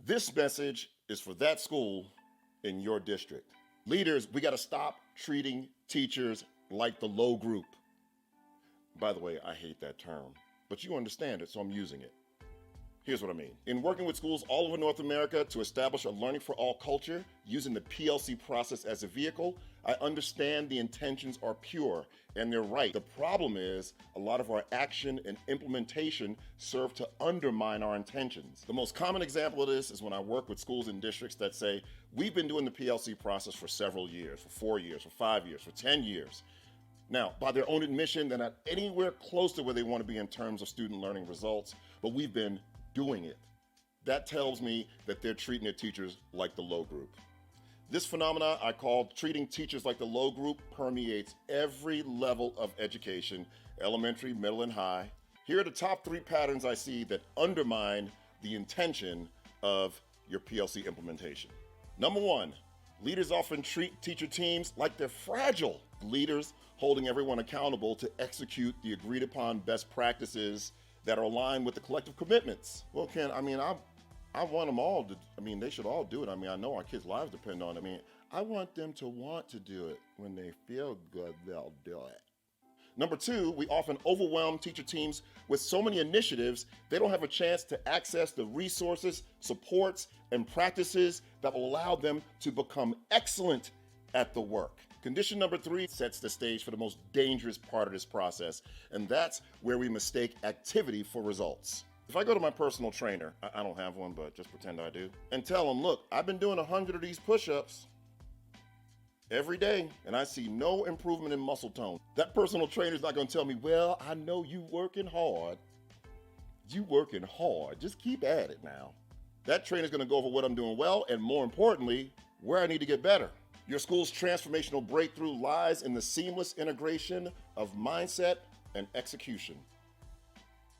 This message is for that school in your district. Leaders, we got to stop treating teachers like the low group. By the way, I hate that term, but you understand it, so I'm using it. Here's what I mean. In working with schools all over North America to establish a learning for all culture using the PLC process as a vehicle, I understand the intentions are pure and they're right. The problem is a lot of our action and implementation serve to undermine our intentions. The most common example of this is when I work with schools and districts that say, we've been doing the PLC process for several years, for 4 years, for 5 years, for 10 years. Now, by their own admission, they're not anywhere close to where they want to be in terms of student learning results, but we've been doing it. That tells me that they're treating their teachers like the low group. This phenomena I call treating teachers like the low group permeates every level of education, elementary, middle, and high. Here are the top 3 patterns I see that undermine the intention of your PLC implementation. Number 1, leaders often treat teacher teams like they're fragile. Leaders holding everyone accountable to execute the agreed upon best practices that are aligned with the collective commitments. Well, Ken, I want them all to, they should all do it. I know our kids' lives depend on it. I want them to want to do it. When they feel good, they'll do it. Number 2, we often overwhelm teacher teams with so many initiatives, they don't have a chance to access the resources, supports, and practices that will allow them to become excellent at the work. Condition number 3 sets the stage for the most dangerous part of this process, and that's where we mistake activity for results. If I go to my personal trainer, I don't have one, but just pretend I do, and tell him, look, I've been doing 100 of these push-ups every day, and I see no improvement in muscle tone. That personal trainer is not going to tell me, well, I know you working hard. You working hard. Just keep at it now. That trainer is going to go over what I'm doing well, and more importantly, where I need to get better. Your school's transformational breakthrough lies in the seamless integration of mindset and execution.